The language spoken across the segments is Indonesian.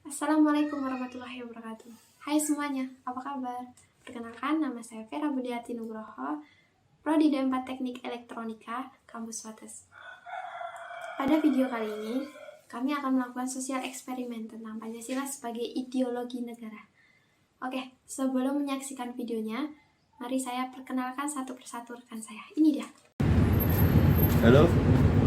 Assalamualaikum warahmatullahi wabarakatuh. Hai semuanya, apa kabar? Perkenalkan, nama saya Vera Budiati Nugroho, Prodi D4 Teknik Elektronika, Kampus Wates. Pada video kali ini, kami akan melakukan sosial eksperimen tentang Pancasila sebagai ideologi negara. Oke, sebelum menyaksikan videonya, mari saya perkenalkan satu persatu rekan saya. Ini dia. Halo,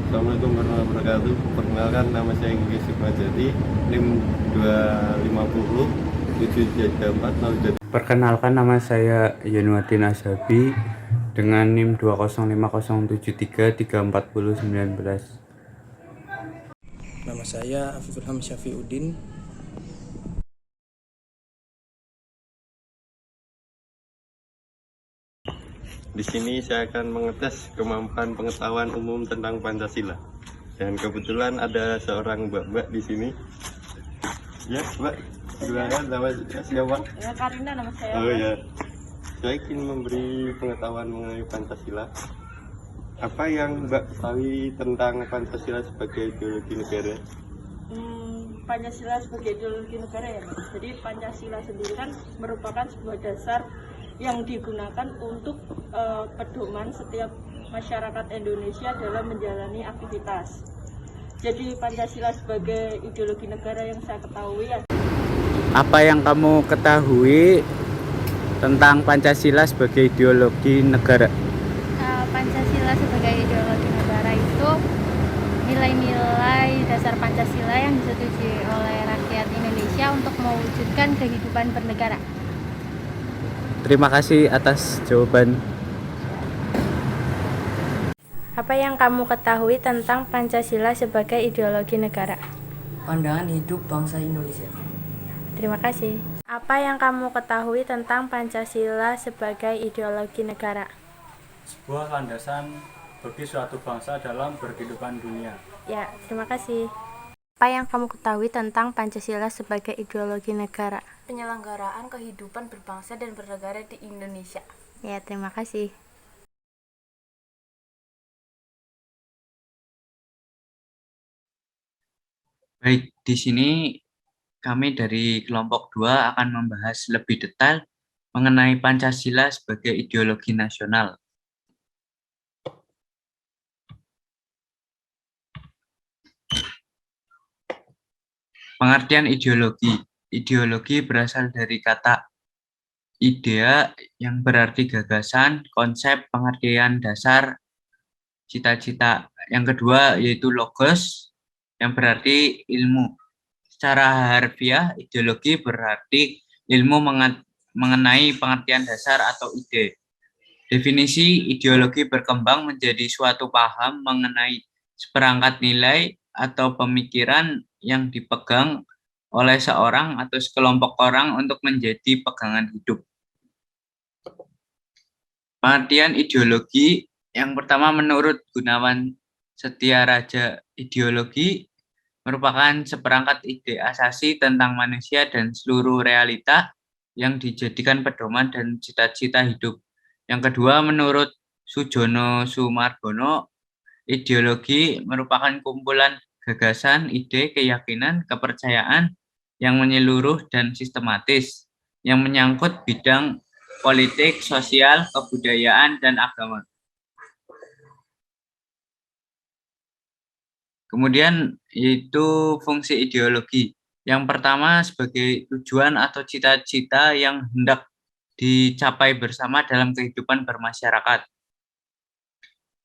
Assalamualaikum warahmatullahi wabarakatuh. Perkenalkan, nama saya Inggris Sukmajati, NIM 250 734. Perkenalkan, nama saya Yanuatin Azabi dengan NIM 20507334019. Nama saya Afiful Ham Syafiuddin. Di sini saya akan mengetes kemampuan pengetahuan umum tentang Pancasila. Dan kebetulan ada seorang mbak-mbak di sini. Ya, Mbak, silakan, nama siapa? Ya, Karina nama saya. Oh ya, saya ingin memberi pengetahuan mengenai Pancasila. Apa yang Mbak ketahui tentang Pancasila sebagai ideologi negara? Pancasila sebagai ideologi negara ya, Mas. Jadi Pancasila sendiri kan merupakan sebuah dasar yang digunakan untuk pedoman setiap masyarakat Indonesia dalam menjalani aktivitas. Jadi Pancasila sebagai ideologi negara yang saya ketahui ya. Apa yang kamu ketahui tentang Pancasila sebagai ideologi negara? Pancasila sebagai ideologi negara itu nilai-nilai dasar Pancasila yang disetujui oleh rakyat Indonesia untuk mewujudkan kehidupan bernegara. Terima kasih atas jawaban. Apa yang kamu ketahui tentang Pancasila sebagai ideologi negara? Pandangan hidup bangsa Indonesia. Terima kasih. Apa yang kamu ketahui tentang Pancasila sebagai ideologi negara? Sebuah landasan bagi suatu bangsa dalam berkehidupan dunia. Ya, terima kasih. Apa yang kamu ketahui tentang Pancasila sebagai ideologi negara? Penyelenggaraan kehidupan berbangsa dan bernegara di Indonesia. Ya, terima kasih. Baik, di sini kami dari kelompok 2 akan membahas lebih detail mengenai Pancasila sebagai ideologi nasional. Pengertian ideologi. Ideologi berasal dari kata idea yang berarti gagasan, konsep, pengertian dasar, cita-cita. Yang kedua yaitu logos yang berarti ilmu. Secara harfiah, ideologi berarti ilmu mengenai pengertian dasar atau ide. Definisi ideologi berkembang menjadi suatu paham mengenai seperangkat nilai atau pemikiran yang dipegang oleh seorang atau sekelompok orang untuk menjadi pegangan hidup. Pengertian ideologi yang pertama menurut Gunawan Setiaraja, ideologi merupakan seperangkat ide asasi tentang manusia dan seluruh realita yang dijadikan pedoman dan cita-cita hidup. Yang kedua, menurut Sujono Sumargono, ideologi merupakan kumpulan gagasan, ide, keyakinan, kepercayaan yang menyeluruh dan sistematis, yang menyangkut bidang politik, sosial, kebudayaan, dan agama. Kemudian yaitu fungsi ideologi. Yang pertama sebagai tujuan atau cita-cita yang hendak dicapai bersama dalam kehidupan bermasyarakat.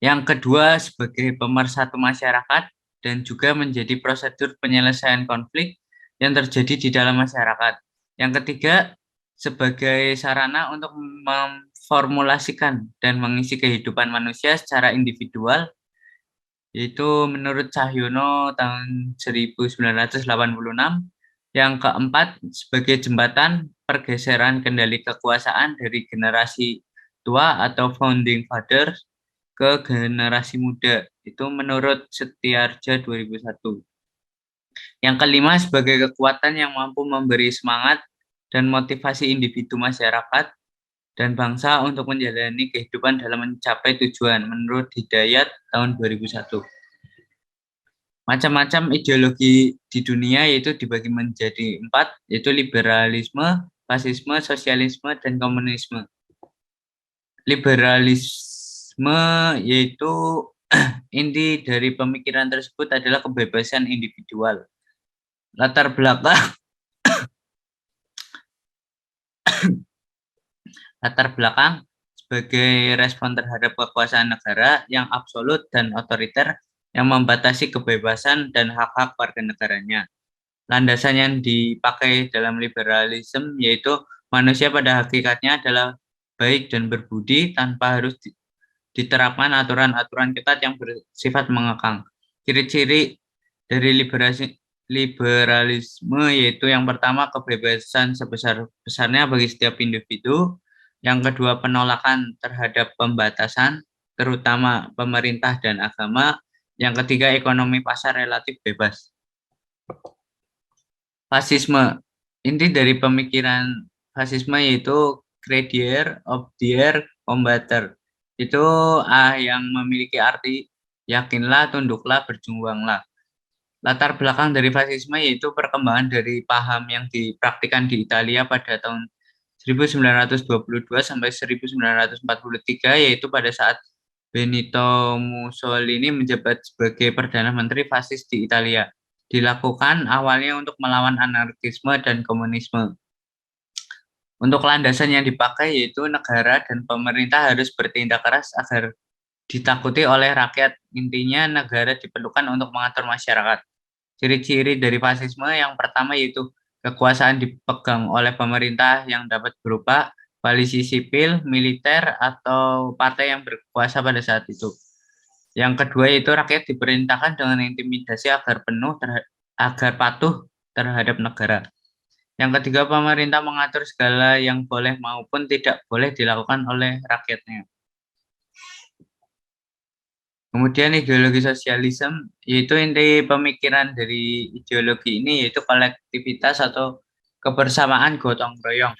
Yang kedua sebagai pemersatu masyarakat dan juga menjadi prosedur penyelesaian konflik yang terjadi di dalam masyarakat. Yang ketiga sebagai sarana untuk memformulasikan dan mengisi kehidupan manusia secara individual, yaitu menurut Cahyono tahun 1986. Yang keempat, sebagai jembatan pergeseran kendali kekuasaan dari generasi tua atau founding fathers ke generasi muda, itu menurut Setiarja 2001. Yang kelima, sebagai kekuatan yang mampu memberi semangat dan motivasi individu masyarakat dan bangsa untuk menjalani kehidupan dalam mencapai tujuan, menurut Hidayat tahun 2001. Macam-macam ideologi di dunia yaitu dibagi menjadi 4, yaitu liberalisme, fasisme, sosialisme, dan komunisme. Liberalisme yaitu inti dari pemikiran tersebut adalah kebebasan individual. Latar belakang sebagai respon terhadap kekuasaan negara yang absolut dan otoriter yang membatasi kebebasan dan hak-hak warga negaranya. Landasan yang dipakai dalam liberalisme yaitu manusia pada hakikatnya adalah baik dan berbudi tanpa harus diterapkan aturan-aturan ketat yang bersifat mengekang. Ciri-ciri dari liberalisme yaitu yang pertama kebebasan sebesar-besarnya bagi setiap individu, yang kedua penolakan terhadap pembatasan terutama pemerintah dan agama, yang ketiga ekonomi pasar relatif bebas. Fasisme, inti dari pemikiran fasisme yaitu crediere obdiere combater. Itu yang memiliki arti yakinlah, tunduklah, berjuanglah. Latar belakang dari fasisme yaitu perkembangan dari paham yang dipraktikkan di Italia pada tahun 1922 sampai 1943, yaitu pada saat Benito Mussolini menjabat sebagai Perdana Menteri fasis di Italia. Dilakukan awalnya untuk melawan anarkisme dan komunisme. Untuk landasan yang dipakai yaitu negara dan pemerintah harus bertindak keras agar ditakuti oleh rakyat. Intinya negara diperlukan untuk mengatur masyarakat. Ciri-ciri dari fasisme yang pertama yaitu kekuasaan dipegang oleh pemerintah yang dapat berupa koalisi sipil, militer, atau partai yang berkuasa pada saat itu. Yang kedua yaitu rakyat diperintahkan dengan intimidasi agar patuh terhadap negara. Yang ketiga, pemerintah mengatur segala yang boleh maupun tidak boleh dilakukan oleh rakyatnya. Kemudian ideologi sosialisme, yaitu inti pemikiran dari ideologi ini yaitu kolektivitas atau kebersamaan gotong royong.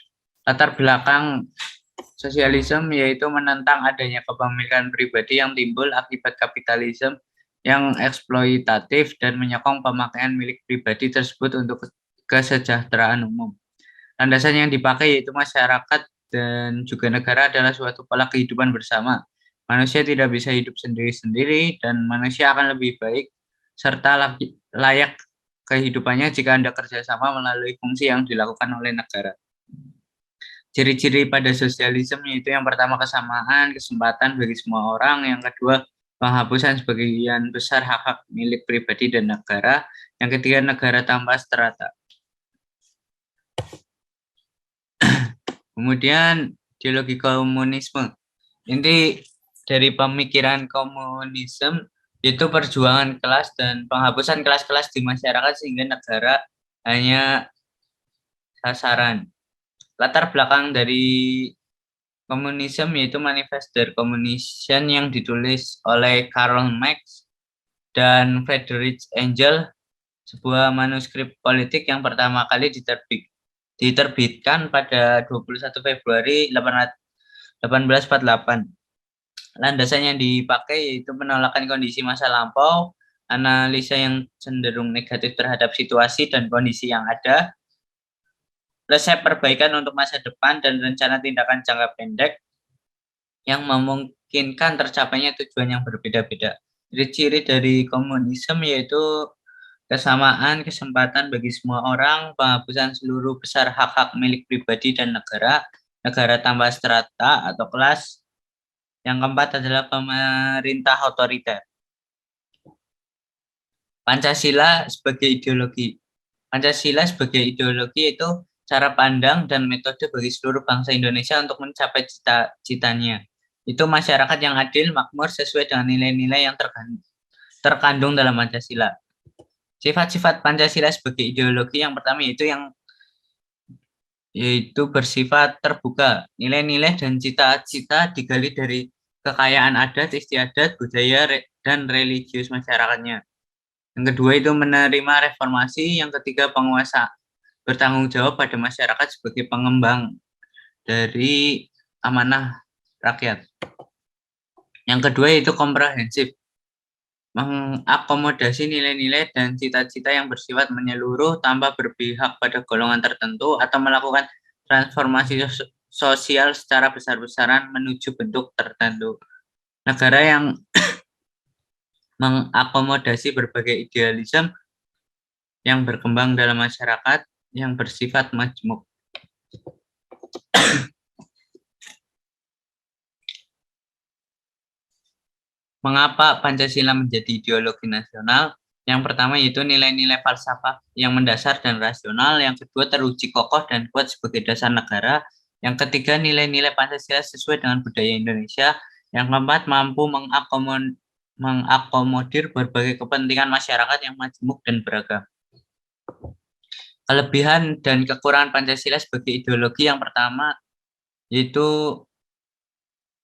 Latar belakang sosialisme yaitu menentang adanya kepemilikan pribadi yang timbul akibat kapitalisme yang eksploitatif dan menyokong pemakaian milik pribadi tersebut untuk kesejahteraan umum. Landasan yang dipakai yaitu masyarakat dan juga negara adalah suatu pola kehidupan bersama. Manusia tidak bisa hidup sendiri-sendiri dan manusia akan lebih baik serta layak kehidupannya jika Anda kerjasama melalui fungsi yang dilakukan oleh negara. Ciri-ciri pada sosialisme yaitu yang pertama kesamaan kesempatan bagi semua orang, yang kedua penghapusan sebagian besar hak-hak milik pribadi dan negara, yang ketiga negara tanpa strata. Kemudian ideologi komunisme. Inti dari pemikiran komunisme yaitu perjuangan kelas dan penghapusan kelas-kelas di masyarakat sehingga negara hanya sasaran. Latar belakang dari komunisme yaitu Manifest der Kommunisten yang ditulis oleh Karl Marx dan Friedrich Engels, sebuah manuskrip politik yang pertama kali diterbitkan pada 21 Februari 1848. Landasan yang dipakai yaitu penolakan kondisi masa lampau, analisa yang cenderung negatif terhadap situasi dan kondisi yang ada, resep perbaikan untuk masa depan, dan rencana tindakan jangka pendek yang memungkinkan tercapainya tujuan yang berbeda-beda. Ciri-ciri dari komunisme yaitu kesamaan kesempatan bagi semua orang, penghapusan seluruh besar hak-hak milik pribadi dan negara, negara tanpa strata atau kelas. Yang keempat adalah pemerintah otoriter. Pancasila sebagai ideologi. Pancasila sebagai ideologi itu cara pandang dan metode bagi seluruh bangsa Indonesia untuk mencapai cita-citanya. Itu masyarakat yang adil, makmur, sesuai dengan nilai-nilai yang terkandung dalam Pancasila. Sifat-sifat Pancasila sebagai ideologi yang pertama yaitu bersifat terbuka. Nilai-nilai dan cita-cita digali dari kekayaan adat, istiadat, budaya, dan religius masyarakatnya. Yang kedua itu menerima reformasi. Yang ketiga penguasa bertanggung jawab pada masyarakat sebagai pengembang dari amanah rakyat. Yang kedua itu komprehensif. mengakomodasi nilai-nilai dan cita-cita yang bersifat menyeluruh tanpa berpihak pada golongan tertentu atau melakukan transformasi sosial secara besar-besaran menuju bentuk tertentu. Negara yang mengakomodasi berbagai idealisme yang berkembang dalam masyarakat yang bersifat majmuk. Mengapa Pancasila menjadi ideologi nasional? Yang pertama yaitu nilai-nilai falsafah yang mendasar dan rasional. Yang kedua teruji kokoh dan kuat sebagai dasar negara. Yang ketiga nilai-nilai Pancasila sesuai dengan budaya Indonesia. Yang keempat mampu mengakomodir berbagai kepentingan masyarakat yang majemuk dan beragam. Kelebihan dan kekurangan Pancasila sebagai ideologi yang pertama yaitu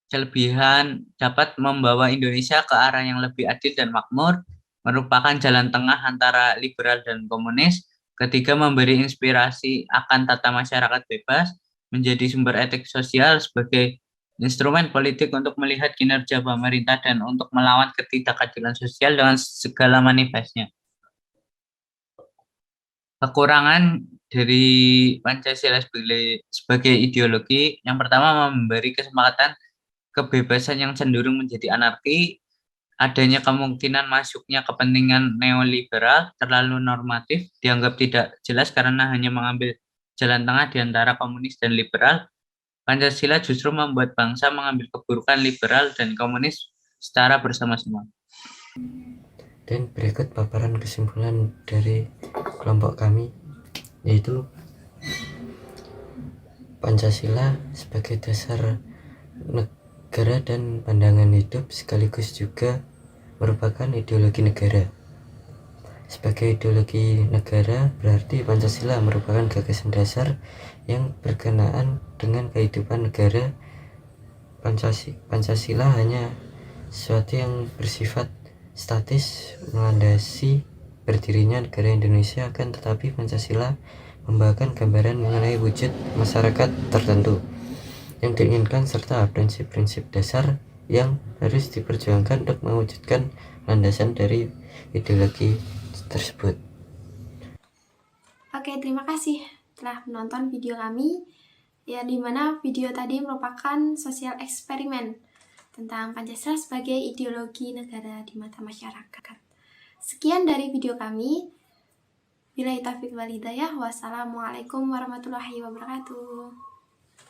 kelebihan dapat membawa Indonesia ke arah yang lebih adil dan makmur, merupakan jalan tengah antara liberal dan komunis. Ketiga, memberi inspirasi akan tata masyarakat bebas, menjadi sumber etik sosial sebagai instrumen politik untuk melihat kinerja pemerintah dan untuk melawan ketidakadilan sosial dengan segala manifestnya. Kekurangan dari Pancasila sebagai ideologi, yang pertama memberi kesempatan kebebasan yang cenderung menjadi anarki, adanya kemungkinan masuknya kepentingan neoliberal terlalu normatif, dianggap tidak jelas karena hanya mengambil jalan tengah di antara komunis dan liberal. Pancasila justru membuat bangsa mengambil keburukan liberal dan komunis secara bersama-sama. Dan berikut paparan kesimpulan dari kelompok kami, yaitu Pancasila sebagai dasar negara dan pandangan hidup sekaligus juga merupakan ideologi negara. Sebagai ideologi negara berarti Pancasila merupakan gagasan dasar yang berkenaan dengan kehidupan negara. Pancasila hanya sesuatu yang bersifat statis melandasi berdirinya negara Indonesia, akan tetapi Pancasila membawakan gambaran mengenai wujud masyarakat tertentu yang diinginkan serta prinsip-prinsip dasar yang harus diperjuangkan untuk mewujudkan landasan dari ideologi tersebut. Oke, terima kasih telah menonton video kami, ya, di mana video tadi merupakan sosial eksperimen tentang Pancasila sebagai ideologi negara di mata masyarakat. Sekian dari video kami. Billahi taufiq wal hidayah. Wassalamualaikum warahmatullahi wabarakatuh.